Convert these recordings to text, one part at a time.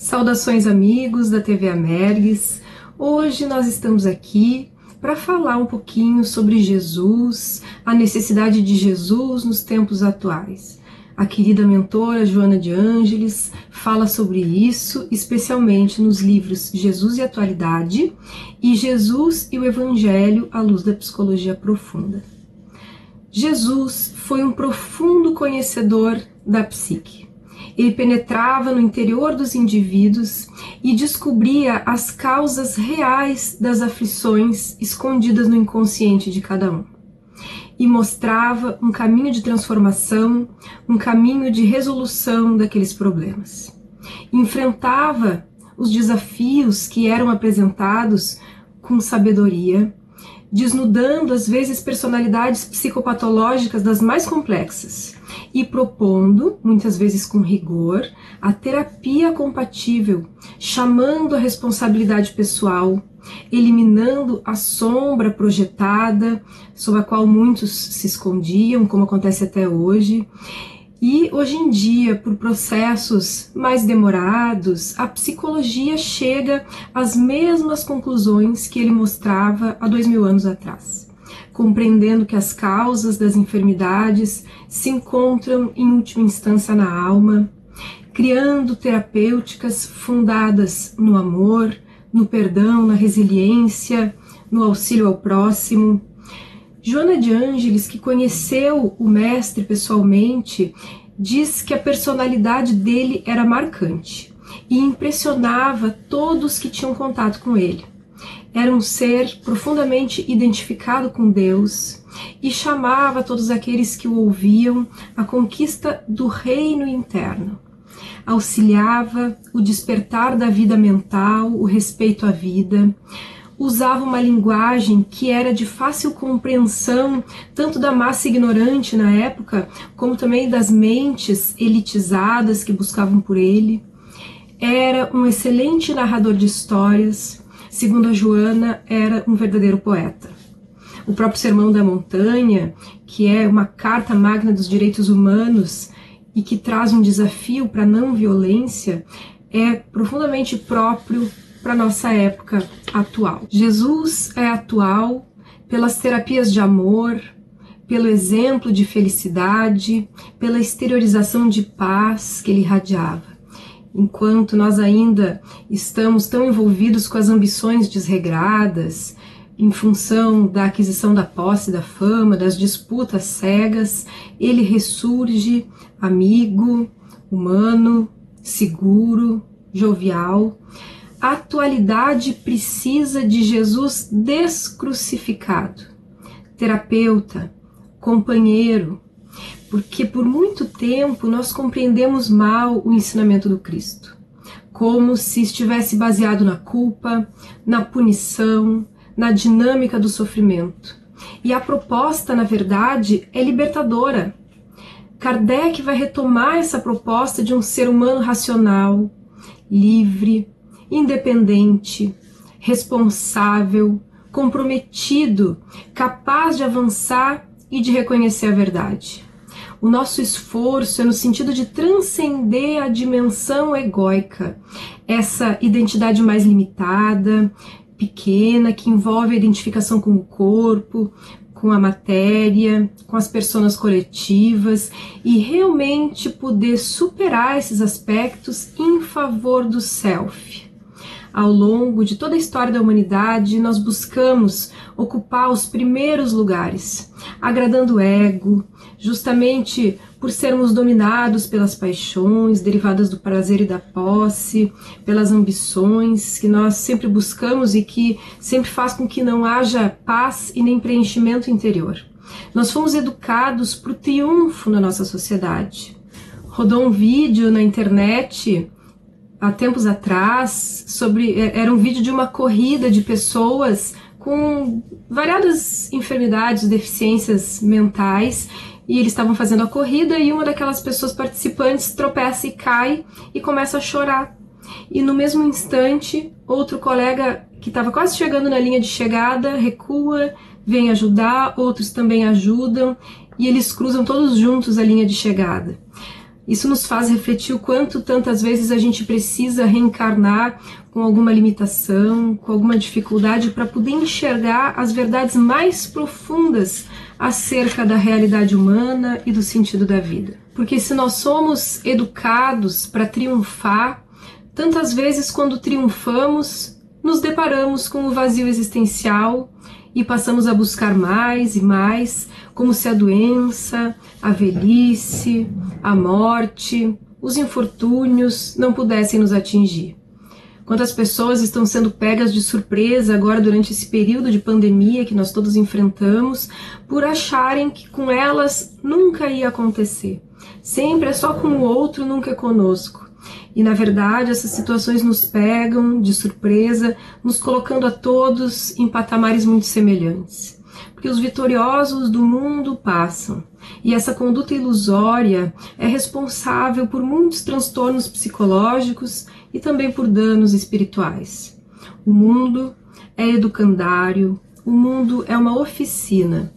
Saudações amigos da TV Amergues. Hoje nós estamos aqui para falar um pouquinho sobre Jesus, a necessidade de Jesus nos tempos atuais. A querida mentora Joana de Ângeles fala sobre isso, especialmente nos livros Jesus e Atualidade e Jesus e o Evangelho à luz da psicologia profunda. Jesus foi um profundo conhecedor da psique. Ele penetrava no interior dos indivíduos e descobria as causas reais das aflições escondidas no inconsciente de cada um. E mostrava um caminho de transformação, um caminho de resolução daqueles problemas. Enfrentava os desafios que eram apresentados com sabedoria, desnudando às vezes personalidades psicopatológicas das mais complexas e propondo, muitas vezes com rigor, a terapia compatível, chamando a responsabilidade pessoal, eliminando a sombra projetada, sob a qual muitos se escondiam, como acontece até hoje. E hoje em dia, por processos mais demorados, a psicologia chega às mesmas conclusões que ele mostrava há 2000 anos atrás, compreendendo que as causas das enfermidades se encontram em última instância na alma, criando terapêuticas fundadas no amor, no perdão, na resiliência, no auxílio ao próximo. Joana de Ângeles, que conheceu o mestre pessoalmente, diz que a personalidade dele era marcante e impressionava todos que tinham contato com ele. Era um ser profundamente identificado com Deus e chamava todos aqueles que o ouviam à conquista do reino interno. Auxiliava o despertar da vida mental, o respeito à vida. Usava uma linguagem que era de fácil compreensão, tanto da massa ignorante na época, como também das mentes elitizadas que buscavam por ele. Era um excelente narrador de histórias. Segundo a Joana, era um verdadeiro poeta. O próprio Sermão da Montanha, que é uma carta magna dos direitos humanos e que traz um desafio para a não violência, é profundamente próprio para a nossa época atual. Jesus é atual pelas terapias de amor, pelo exemplo de felicidade, pela exteriorização de paz que ele irradiava. Enquanto nós ainda estamos tão envolvidos com as ambições desregradas, em função da aquisição da posse, da fama, das disputas cegas, ele ressurge amigo, humano, seguro, jovial. A atualidade precisa de Jesus descrucificado, terapeuta, companheiro, porque por muito tempo nós compreendemos mal o ensinamento do Cristo, como se estivesse baseado na culpa, na punição, na dinâmica do sofrimento. E a proposta, na verdade, é libertadora. Kardec vai retomar essa proposta de um ser humano racional, livre, independente, responsável, comprometido, capaz de avançar e de reconhecer a verdade. O nosso esforço é no sentido de transcender a dimensão egóica, essa identidade mais limitada, pequena, que envolve a identificação com o corpo, com a matéria, com as personas coletivas, e realmente poder superar esses aspectos em favor do self. Ao longo de toda a história da humanidade, nós buscamos ocupar os primeiros lugares, agradando o ego, justamente por sermos dominados pelas paixões derivadas do prazer e da posse, pelas ambições que nós sempre buscamos e que sempre faz com que não haja paz e nem preenchimento interior. Nós fomos educados para o triunfo na nossa sociedade. Rodou um vídeo na internet há tempos atrás, era um vídeo de uma corrida de pessoas com variadas enfermidades, deficiências mentais, e eles estavam fazendo a corrida e uma daquelas pessoas participantes tropeça e cai e começa a chorar. E no mesmo instante, outro colega que estava quase chegando na linha de chegada recua, vem ajudar, outros também ajudam, e eles cruzam todos juntos a linha de chegada. Isso nos faz refletir o quanto tantas vezes a gente precisa reencarnar com alguma limitação, com alguma dificuldade para poder enxergar as verdades mais profundas acerca da realidade humana e do sentido da vida. Porque se nós somos educados para triunfar, tantas vezes quando triunfamos, nos deparamos com o vazio existencial e passamos a buscar mais e mais, como se a doença, a velhice, a morte, os infortúnios não pudessem nos atingir. Quantas pessoas estão sendo pegas de surpresa agora durante esse período de pandemia que nós todos enfrentamos, por acharem que com elas nunca ia acontecer. Sempre é só com o outro, nunca é conosco. E na verdade essas situações nos pegam de surpresa, nos colocando a todos em patamares muito semelhantes. Porque os vitoriosos do mundo passam, e essa conduta ilusória é responsável por muitos transtornos psicológicos e também por danos espirituais. O mundo é educandário, o mundo é uma oficina,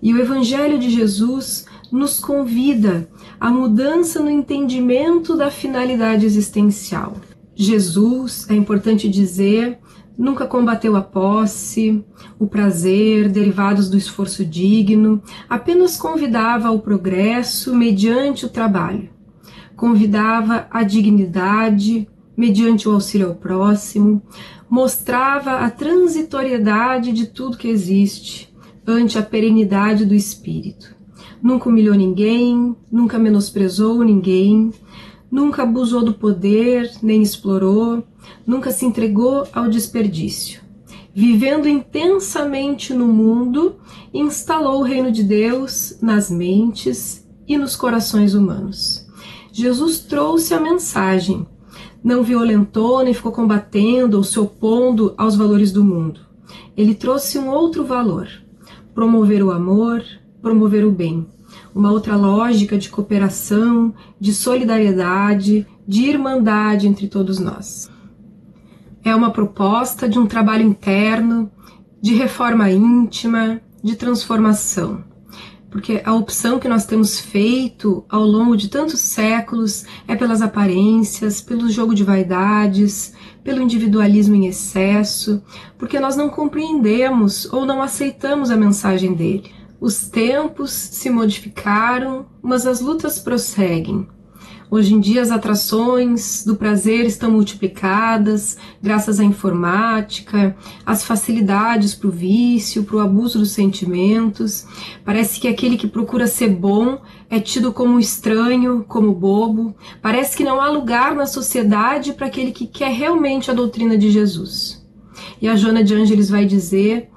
e o Evangelho de Jesus nos convida à mudança no entendimento da finalidade existencial. Jesus, é importante dizer, nunca combateu a posse, o prazer derivados do esforço digno, apenas convidava ao progresso mediante o trabalho. Convidava a dignidade mediante o auxílio ao próximo, mostrava a transitoriedade de tudo que existe ante a perenidade do espírito. Nunca humilhou ninguém, nunca menosprezou ninguém, nunca abusou do poder, nem explorou, nunca se entregou ao desperdício. Vivendo intensamente no mundo, instalou o reino de Deus nas mentes e nos corações humanos. Jesus trouxe a mensagem, não violentou nem ficou combatendo ou se opondo aos valores do mundo. Ele trouxe um outro valor, promover o amor, promover o bem, uma outra lógica de cooperação, de solidariedade, de irmandade entre todos nós. É uma proposta de um trabalho interno, de reforma íntima, de transformação, porque a opção que nós temos feito ao longo de tantos séculos é pelas aparências, pelo jogo de vaidades, pelo individualismo em excesso, porque nós não compreendemos ou não aceitamos a mensagem dele. Os tempos se modificaram, mas as lutas prosseguem. Hoje em dia as atrações do prazer estão multiplicadas, graças à informática, às facilidades para o vício, para o abuso dos sentimentos. Parece que aquele que procura ser bom é tido como estranho, como bobo. Parece que não há lugar na sociedade para aquele que quer realmente a doutrina de Jesus. E a Joana de Ângeles vai dizer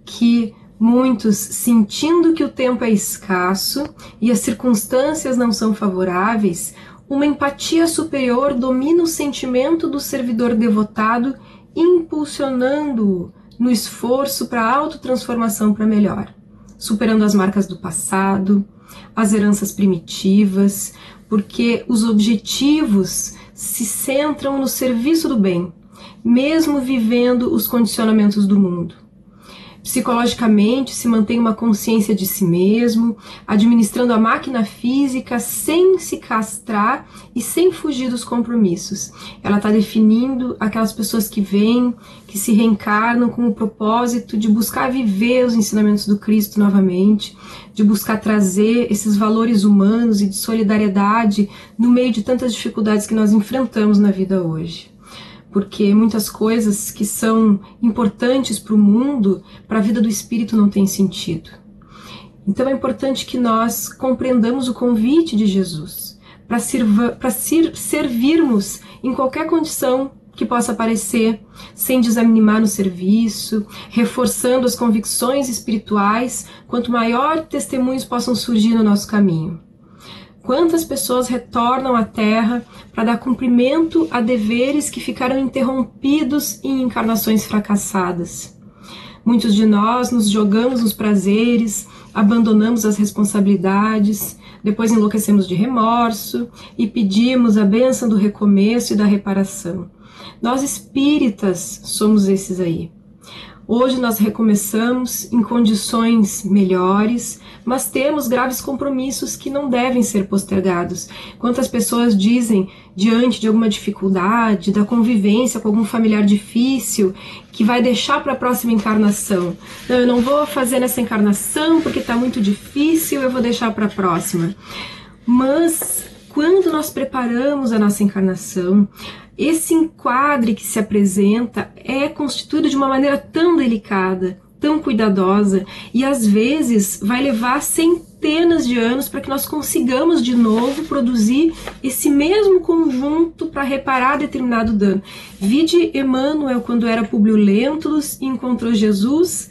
que muitos, sentindo que o tempo é escasso e as circunstâncias não são favoráveis, uma empatia superior domina o sentimento do servidor devotado, impulsionando-o no esforço para a autotransformação para melhor, superando as marcas do passado, as heranças primitivas, porque os objetivos se centram no serviço do bem, mesmo vivendo os condicionamentos do mundo. Psicologicamente, se mantém uma consciência de si mesmo, administrando a máquina física sem se castrar e sem fugir dos compromissos. Ela está definindo aquelas pessoas que vêm, que se reencarnam com o propósito de buscar viver os ensinamentos do Cristo novamente, de buscar trazer esses valores humanos e de solidariedade no meio de tantas dificuldades que nós enfrentamos na vida hoje. Porque muitas coisas que são importantes para o mundo, para a vida do espírito, não tem sentido. Então é importante que nós compreendamos o convite de Jesus para servirmos em qualquer condição que possa aparecer, sem desanimar no serviço, reforçando as convicções espirituais, quanto maior testemunhos possam surgir no nosso caminho. Quantas pessoas retornam à Terra para dar cumprimento a deveres que ficaram interrompidos em encarnações fracassadas? Muitos de nós nos jogamos nos prazeres, abandonamos as responsabilidades, depois enlouquecemos de remorso e pedimos a bênção do recomeço e da reparação. Nós espíritas somos esses aí. Hoje nós recomeçamos em condições melhores, mas temos graves compromissos que não devem ser postergados. Quantas pessoas dizem, diante de alguma dificuldade, da convivência com algum familiar difícil, que vai deixar para a próxima encarnação? Não, eu não vou fazer nessa encarnação porque está muito difícil, eu vou deixar para a próxima. Mas quando nós preparamos a nossa encarnação, esse enquadre que se apresenta é constituído de uma maneira tão delicada, tão cuidadosa, e às vezes vai levar centenas de anos para que nós consigamos de novo produzir esse mesmo conjunto para reparar determinado dano. Vide Emmanuel quando era Públio Lentulus e encontrou Jesus,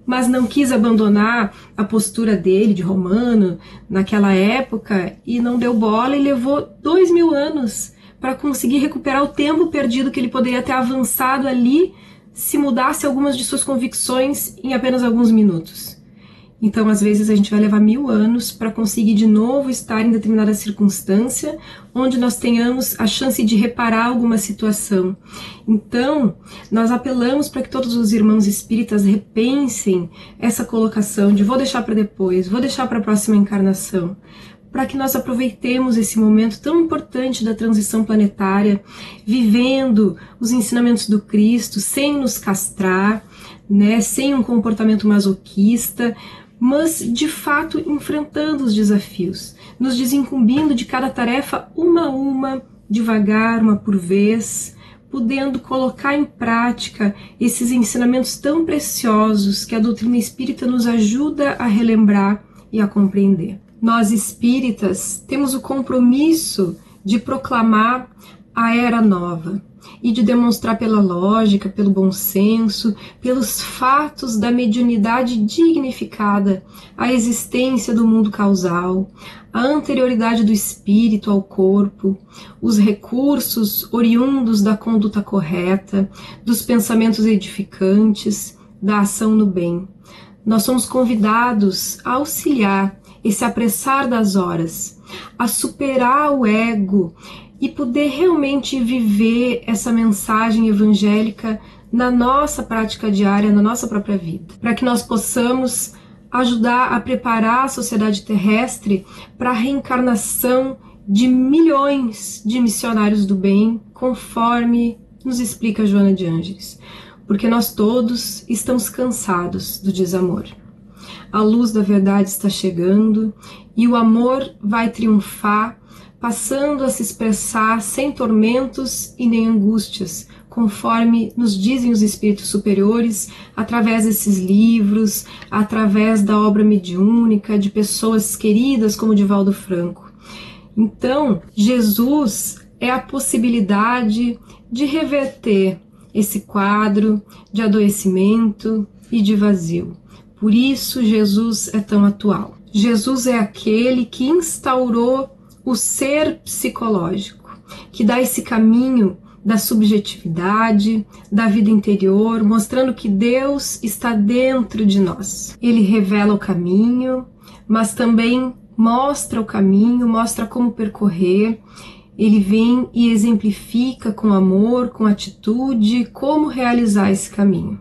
mas não quis abandonar a postura dele de romano naquela época e não deu bola e levou 2000 anos para conseguir recuperar o tempo perdido que ele poderia ter avançado ali se mudasse algumas de suas convicções em apenas alguns minutos. Então, às vezes, a gente vai levar 1000 anos para conseguir de novo estar em determinada circunstância onde nós tenhamos a chance de reparar alguma situação. Então, nós apelamos para que todos os irmãos espíritas repensem essa colocação de vou deixar para depois, vou deixar para a próxima encarnação, para que nós aproveitemos esse momento tão importante da transição planetária, vivendo os ensinamentos do Cristo, sem nos castrar, né, sem um comportamento masoquista, mas de fato enfrentando os desafios, nos desincumbindo de cada tarefa uma a uma, devagar, uma por vez, podendo colocar em prática esses ensinamentos tão preciosos que a doutrina espírita nos ajuda a relembrar e a compreender. Nós espíritas temos o compromisso de proclamar a era nova e de demonstrar pela lógica, pelo bom senso, pelos fatos da mediunidade dignificada a existência do mundo causal, a anterioridade do espírito ao corpo, os recursos oriundos da conduta correta, dos pensamentos edificantes, da ação no bem. Nós somos convidados a auxiliar esse apressar das horas, a superar o ego e poder realmente viver essa mensagem evangélica na nossa prática diária, na nossa própria vida, para que nós possamos ajudar a preparar a sociedade terrestre para a reencarnação de milhões de missionários do bem, conforme nos explica Joana de Ângeles, porque nós todos estamos cansados do desamor. A luz da verdade está chegando e o amor vai triunfar, passando a se expressar sem tormentos e nem angústias, conforme nos dizem os espíritos superiores, através desses livros, através da obra mediúnica de pessoas queridas como Divaldo Franco. Então, Jesus é a possibilidade de reverter esse quadro de adoecimento e de vazio. Por isso Jesus é tão atual. Jesus é aquele que instaurou o ser psicológico, que dá esse caminho da subjetividade, da vida interior, mostrando que Deus está dentro de nós. Ele revela o caminho, mas também mostra o caminho, mostra como percorrer. Ele vem e exemplifica com amor, com atitude, como realizar esse caminho.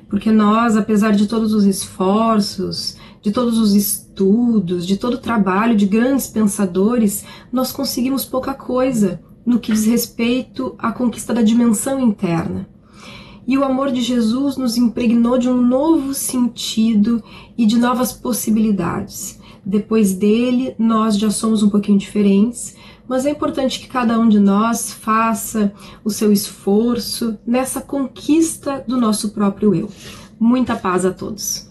Porque nós, apesar de todos os esforços, de todos os estudos, de todo o trabalho de grandes pensadores, nós conseguimos pouca coisa no que diz respeito à conquista da dimensão interna. E o amor de Jesus nos impregnou de um novo sentido e de novas possibilidades. Depois dele, nós já somos um pouquinho diferentes, mas é importante que cada um de nós faça o seu esforço nessa conquista do nosso próprio eu. Muita paz a todos.